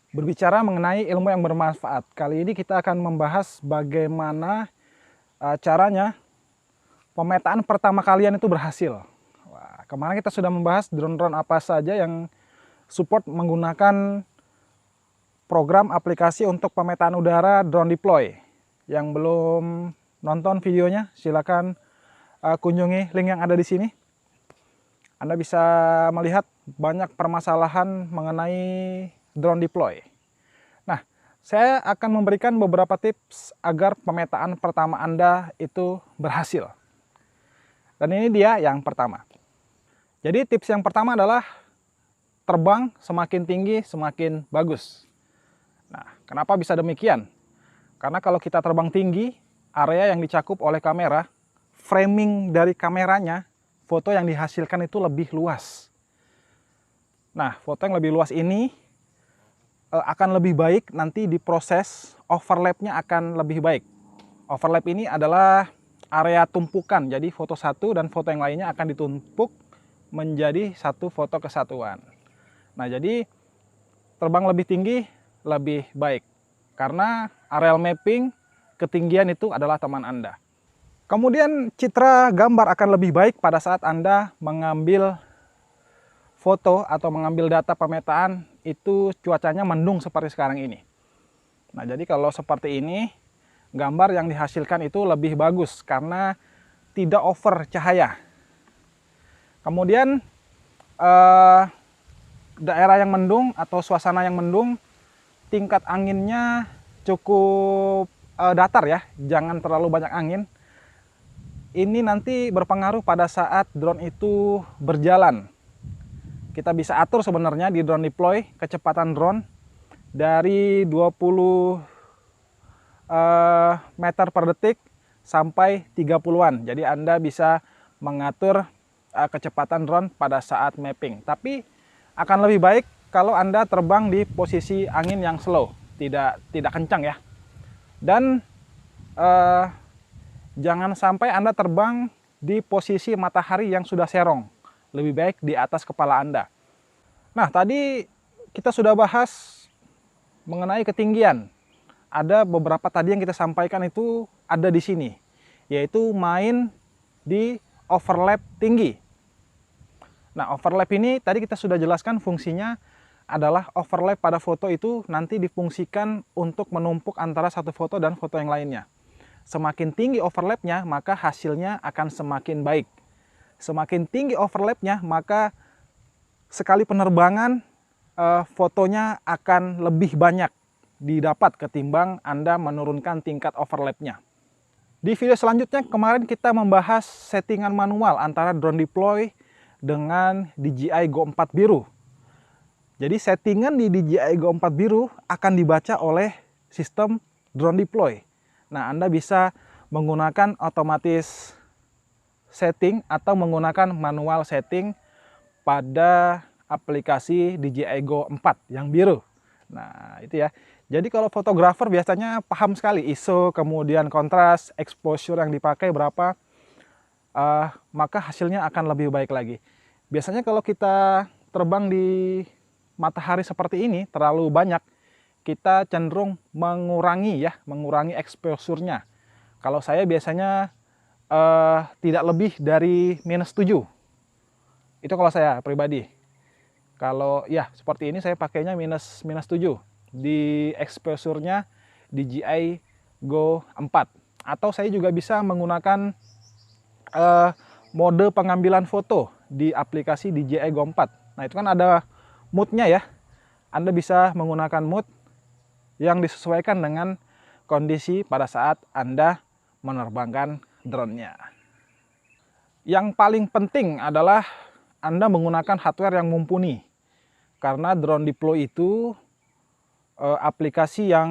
Berbicara mengenai ilmu yang bermanfaat, kali ini kita akan membahas bagaimana caranya pemetaan pertama kalian itu berhasil. Wah, kemarin kita sudah membahas drone-drone apa saja yang support menggunakan program aplikasi untuk pemetaan udara drone deploy. Yang belum nonton videonya, silakan kunjungi link yang ada di sini. Anda bisa melihat banyak permasalahan mengenai drone deploy. Nah, saya akan memberikan beberapa tips agar pemetaan pertama Anda itu berhasil. Dan ini dia yang pertama. Jadi tips yang pertama adalah terbang semakin tinggi semakin bagus. Nah, kenapa bisa demikian? Karena kalau kita terbang tinggi, area yang dicakup oleh kamera, framing dari kameranya, foto yang dihasilkan itu lebih luas. Nah, foto yang lebih luas ini akan lebih baik nanti di proses overlapnya akan lebih baik. Overlap ini adalah area tumpukan, jadi foto satu dan foto yang lainnya akan ditumpuk menjadi satu foto kesatuan. Nah, jadi terbang lebih tinggi lebih baik karena areal mapping ketinggian itu adalah teman Anda. Kemudian citra gambar akan lebih baik pada saat Anda mengambil foto atau mengambil data pemetaan itu cuacanya mendung seperti sekarang ini. Nah, jadi kalau seperti ini, gambar yang dihasilkan itu lebih bagus karena tidak over cahaya. Kemudian daerah yang mendung atau suasana yang mendung, tingkat anginnya cukup datar ya, jangan terlalu banyak angin. Ini nanti berpengaruh pada saat drone itu berjalan. Kita bisa atur sebenarnya di drone deploy kecepatan drone dari 20 meter per detik sampai 30-an. Jadi Anda bisa mengatur kecepatan drone pada saat mapping. Tapi akan lebih baik kalau Anda terbang di posisi angin yang slow, tidak kencang ya. Dan jangan sampai Anda terbang di posisi matahari yang sudah serong. Lebih baik di atas kepala Anda. Nah, tadi kita sudah bahas mengenai ketinggian. Ada beberapa tadi yang kita sampaikan itu ada di sini, yaitu main di overlap tinggi. Nah, overlap ini tadi kita sudah jelaskan fungsinya adalah overlap pada foto itu nanti difungsikan untuk menumpuk antara satu foto dan foto yang lainnya. Semakin tinggi overlapnya, maka hasilnya akan semakin baik. Semakin tinggi overlapnya, maka sekali penerbangan fotonya akan lebih banyak didapat ketimbang Anda menurunkan tingkat overlapnya. Di video selanjutnya kemarin kita membahas settingan manual antara drone deploy dengan DJI Go 4 biru. Jadi settingan di DJI Go 4 biru akan dibaca oleh sistem drone deploy. Nah, Anda bisa menggunakan otomatis setting atau menggunakan manual setting pada aplikasi DJI Go 4 yang biru. Nah, itu ya. Jadi kalau fotografer biasanya paham sekali ISO, kemudian kontras, exposure yang dipakai berapa, maka hasilnya akan lebih baik lagi. Biasanya kalau kita terbang di matahari seperti ini terlalu banyak, kita cenderung mengurangi exposure-nya. Kalau saya biasanya tidak lebih dari -7. Itu kalau saya pribadi. Kalau ya seperti ini saya pakainya -7 di exposure-nya DJI Go 4. Atau saya juga bisa menggunakan mode pengambilan foto di aplikasi DJI Go 4. Nah, itu kan ada mood-nya ya. Anda bisa menggunakan mood yang disesuaikan dengan kondisi pada saat Anda menerbangkan drone-nya. Yang paling penting adalah Anda menggunakan hardware yang mumpuni. Karena drone deploy itu aplikasi yang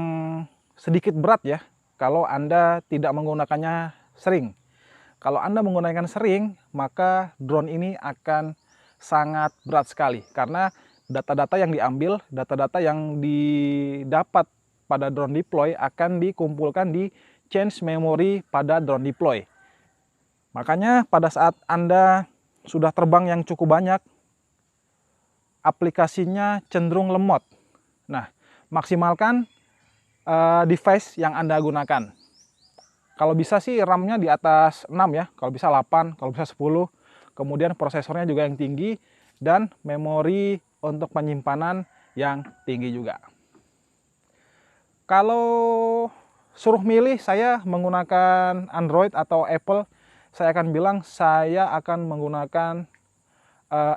sedikit berat ya kalau Anda tidak menggunakannya sering. Kalau Anda menggunakan sering, maka drone ini akan sangat berat sekali. Karena data-data yang diambil, data-data yang didapat pada drone deploy akan dikumpulkan di change memory pada drone deploy. Makanya pada saat Anda sudah terbang yang cukup banyak, aplikasinya cenderung lemot. Nah, maksimalkan device yang Anda gunakan. Kalau bisa sih RAM-nya di atas 6 ya, kalau bisa 8, kalau bisa 10. Kemudian prosesornya juga yang tinggi dan memori untuk penyimpanan yang tinggi juga. Kalau suruh milih saya menggunakan Android atau Apple, saya akan bilang saya akan menggunakan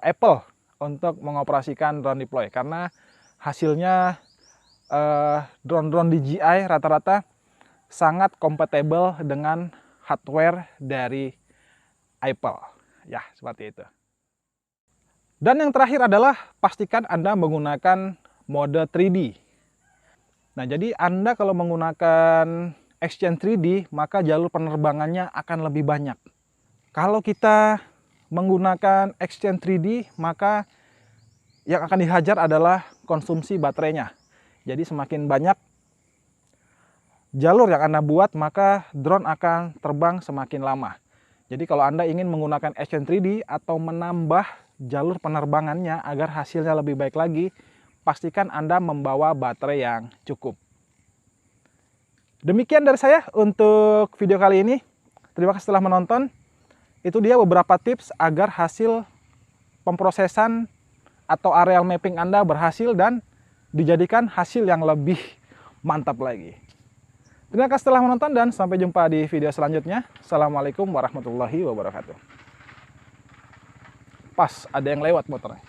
Apple untuk mengoperasikan drone deploy, karena hasilnya drone-drone DJI rata-rata sangat kompatibel dengan hardware dari Apple. Ya, seperti itu. Dan yang terakhir adalah pastikan Anda menggunakan mode 3D. Nah, jadi Anda kalau menggunakan X-Chain 3D, maka jalur penerbangannya akan lebih banyak. Kalau kita menggunakan X-Chain 3D, maka yang akan dihajar adalah konsumsi baterainya. Jadi semakin banyak jalur yang Anda buat, maka drone akan terbang semakin lama. Jadi kalau Anda ingin menggunakan X-Chain 3D atau menambah jalur penerbangannya agar hasilnya lebih baik lagi, pastikan Anda membawa baterai yang cukup. Demikian dari saya untuk video kali ini. Terima kasih telah menonton. Itu dia beberapa tips agar hasil pemrosesan atau areal mapping Anda berhasil dan dijadikan hasil yang lebih mantap lagi. Terima kasih telah menonton dan sampai jumpa di video selanjutnya. Assalamualaikum warahmatullahi wabarakatuh. Pas, ada yang lewat motornya.